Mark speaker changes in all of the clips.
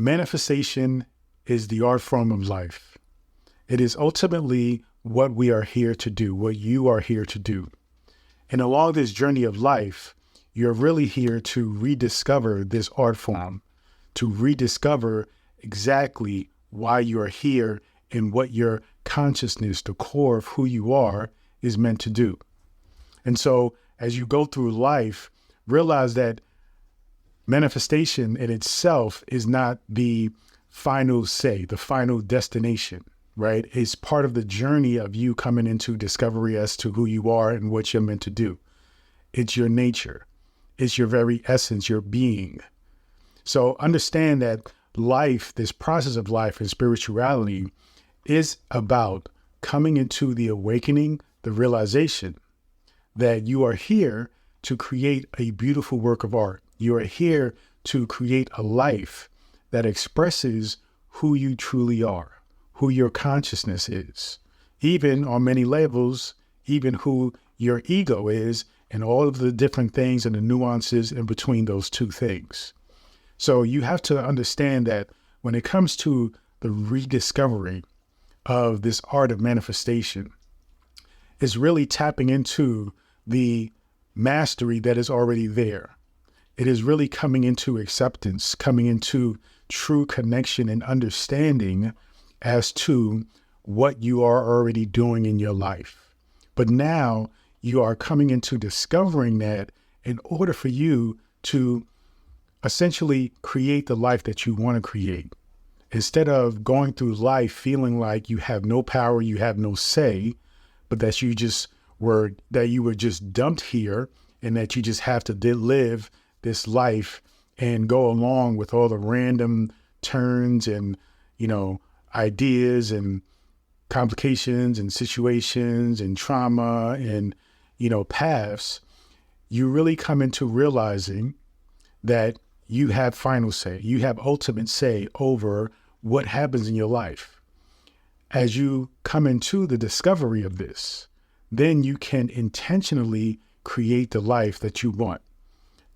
Speaker 1: Manifestation is the art form of life. It is ultimately what we are here to do, what you are here to do. And along this journey of life, you're really here to rediscover this art form, to rediscover exactly why you are here and what your consciousness, the core of who you are, is meant to do. And so as you go through life, realize that manifestation in itself is not the final say, the final destination, right? It's part of the journey of you coming into discovery as to who you are and what you're meant to do. It's your nature. It's your very essence, your being. So understand that life, this process of life and spirituality is about coming into the awakening, the realization that you are here to create a beautiful work of art. You are here to create a life that expresses who you truly are, who your consciousness is, even on many levels, even who your ego is, and all of the different things and the nuances in between those two things. So you have to understand that when it comes to the rediscovery of this art of manifestation, it's really tapping into the mastery that is already there. It is really coming into acceptance, coming into true connection and understanding as to what you are already doing in your life. But now you are coming into discovering that in order for you to essentially create the life that you want to create, instead of going through life feeling like you have no power, you have no say, but that you were just dumped here and that you just have to live this life and go along with all the random turns and, ideas and complications and situations and trauma and, paths. You really come into realizing that you have final say, you have ultimate say over what happens in your life. As you come into the discovery of this, then you can intentionally create the life that you want,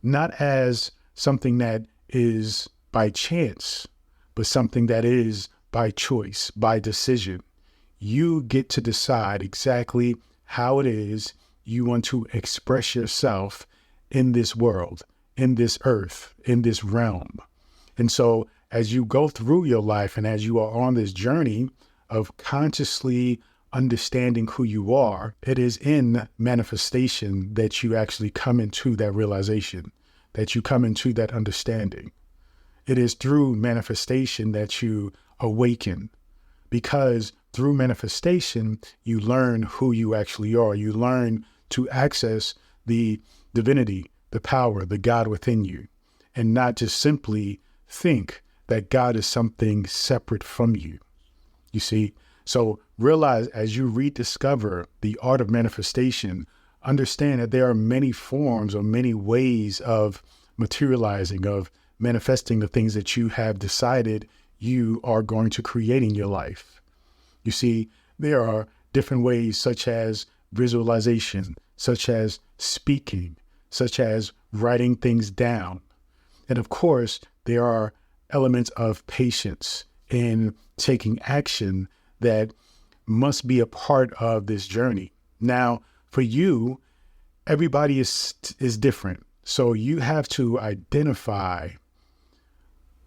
Speaker 1: not as something that is by chance, but something that is by choice, by decision. You get to decide exactly how it is you want to express yourself in this world, in this earth, in this realm. And so as you go through your life and as you are on this journey of consciously understanding who you are, it is in manifestation that you actually come into that realization, that you come into that understanding. It is through manifestation that you awaken, because through manifestation, you learn who you actually are. You learn to access the divinity, the power, the God within you, and not just simply think that God is something separate from you. You see? So realize as you rediscover the art of manifestation, understand that there are many forms or many ways of materializing, of manifesting the things that you have decided you are going to create in your life. You see, there are different ways such as visualization, such as speaking, such as writing things down. And of course, there are elements of patience in taking action that must be a part of this journey. Now, for you, everybody is different. So you have to identify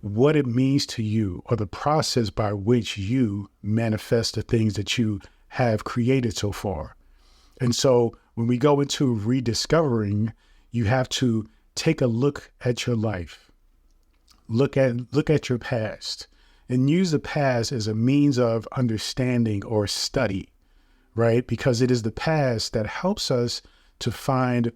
Speaker 1: what it means to you, or the process by which you manifest the things that you have created so far. And so when we go into rediscovering, you have to take a look at your life, look at your past, and use the past as a means of understanding or study, right? Because it is the past that helps us to find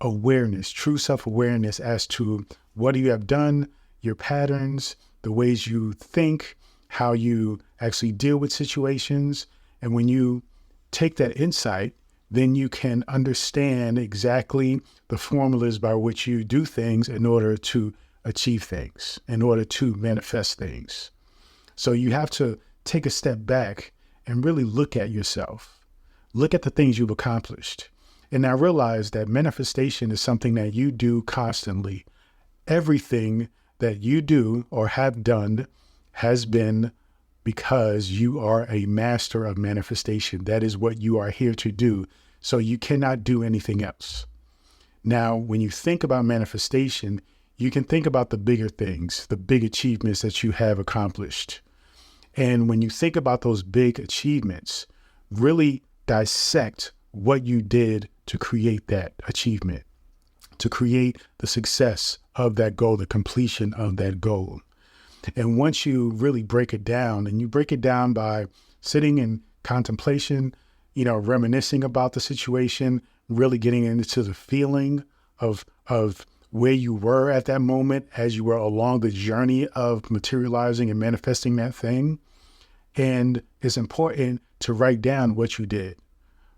Speaker 1: awareness, true self-awareness as to what you have done, your patterns, the ways you think, how you actually deal with situations. And when you take that insight, then you can understand exactly the formulas by which you do things in order to achieve things, in order to manifest things. So you have to take a step back and really look at yourself. Look at the things you've accomplished. And now realize that manifestation is something that you do constantly. Everything that you do or have done has been because you are a master of manifestation. That is what you are here to do. So you cannot do anything else. Now, when you think about manifestation, you can think about the bigger things, the big achievements that you have accomplished. And when you think about those big achievements, really dissect what you did to create that achievement, to create the success of that goal, the completion of that goal. And once you really break it down, and you break it down by sitting in contemplation, reminiscing about the situation, really getting into the feeling of where you were at that moment as you were along the journey of materializing and manifesting that thing. And it's important to write down what you did.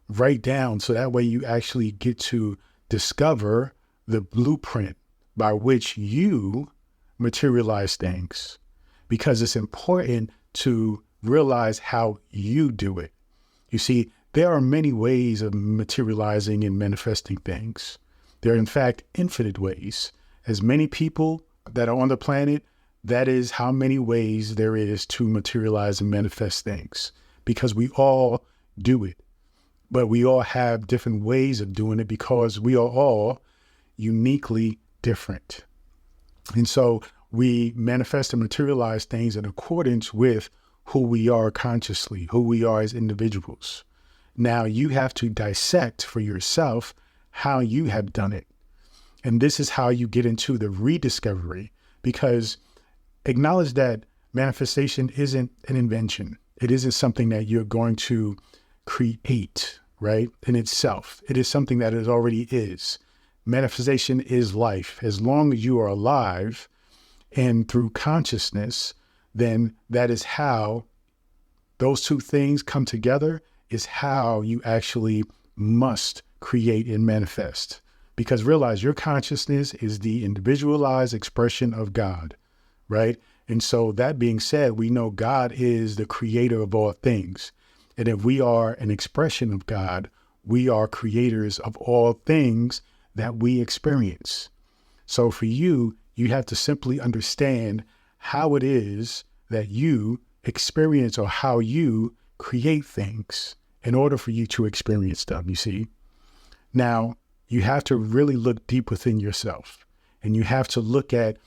Speaker 1: Write down so that way you actually get to discover the blueprint by which you materialize things, because it's important to realize how you do it. You see, there are many ways of materializing and manifesting things. There are, in fact, infinite ways. As many people that are on the planet, that is how many ways there is to materialize and manifest things, because we all do it. But we all have different ways of doing it because we are all uniquely different. And so we manifest and materialize things in accordance with who we are consciously, who we are as individuals. Now you have to dissect for yourself how you have done it. And this is how you get into the rediscovery, because acknowledge that manifestation isn't an invention. It isn't something that you're going to create, right? In itself, it is something that it already is. Manifestation is life. As long as you are alive and through consciousness, then that is how those two things come together, is how you actually must create and manifest. Because realize your consciousness is the individualized expression of God, right? And so that being said, we know God is the creator of all things. And if we are an expression of God, we are creators of all things that we experience. So for you, you have to simply understand how it is that you experience or how you create things in order for you to experience them, you see. Now, you have to really look deep within yourself, and you have to look at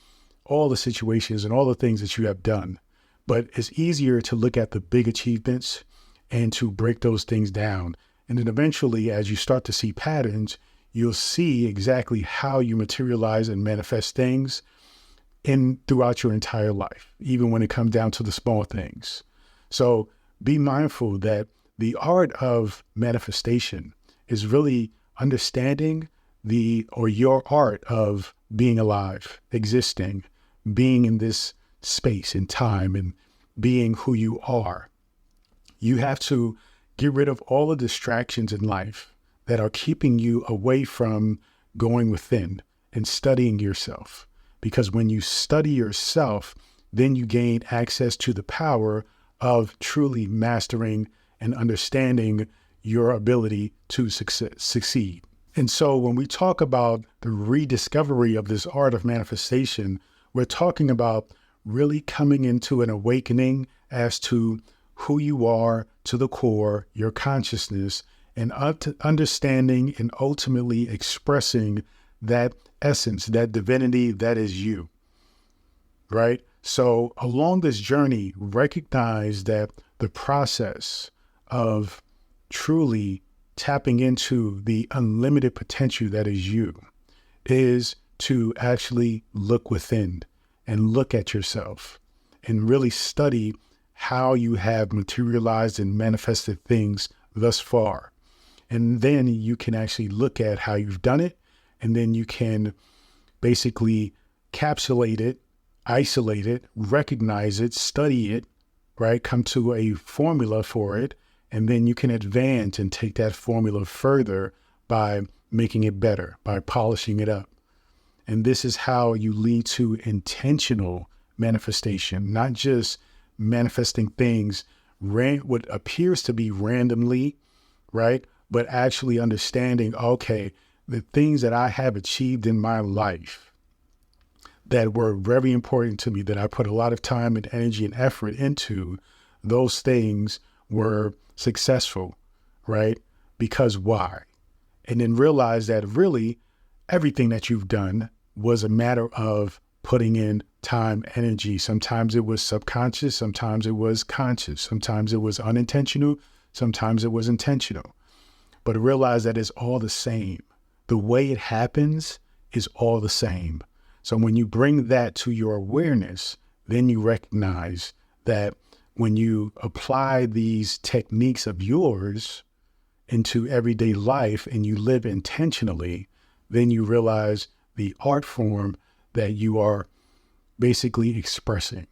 Speaker 1: all the situations and all the things that you have done. But it's easier to look at the big achievements and to break those things down. And then eventually, as you start to see patterns, you'll see exactly how you materialize and manifest things throughout your entire life, even when it comes down to the small things. So be mindful that the art of manifestation is really understanding your art of being alive, existing, being in this space and time, and being who you are. You have to get rid of all the distractions in life that are keeping you away from going within and studying yourself. Because when you study yourself, then you gain access to the power of truly mastering and understanding your ability to succeed. And so when we talk about the rediscovery of this art of manifestation, we're talking about really coming into an awakening as to who you are to the core, your consciousness, and understanding and ultimately expressing that essence, that divinity that is you, right? So along this journey, recognize that the process of truly tapping into the unlimited potential that is you is to actually look within and look at yourself and really study how you have materialized and manifested things thus far. And then you can actually look at how you've done it, and then you can basically capsulate it, isolate it, recognize it, study it, right? Come to a formula for it. And then you can advance and take that formula further by making it better, by polishing it up. And this is how you lead to intentional manifestation, not just manifesting things what appears to be randomly, right? But actually understanding, okay, the things that I have achieved in my life, that were very important to me, that I put a lot of time and energy and effort into, those things were successful, right? Because why? And then realize that really everything that you've done was a matter of putting in time, energy. Sometimes it was subconscious, sometimes it was conscious, sometimes it was unintentional, sometimes it was intentional. But realize that it's all the same. The way it happens is all the same. So when you bring that to your awareness, then you recognize that when you apply these techniques of yours into everyday life and you live intentionally, then you realize the art form that you are basically expressing.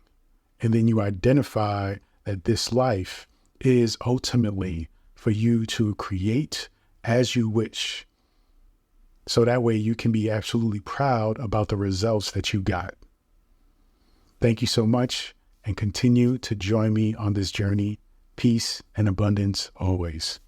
Speaker 1: And then you identify that this life is ultimately for you to create as you wish. So that way you can be absolutely proud about the results that you got. Thank you so much, and continue to join me on this journey. Peace and abundance always.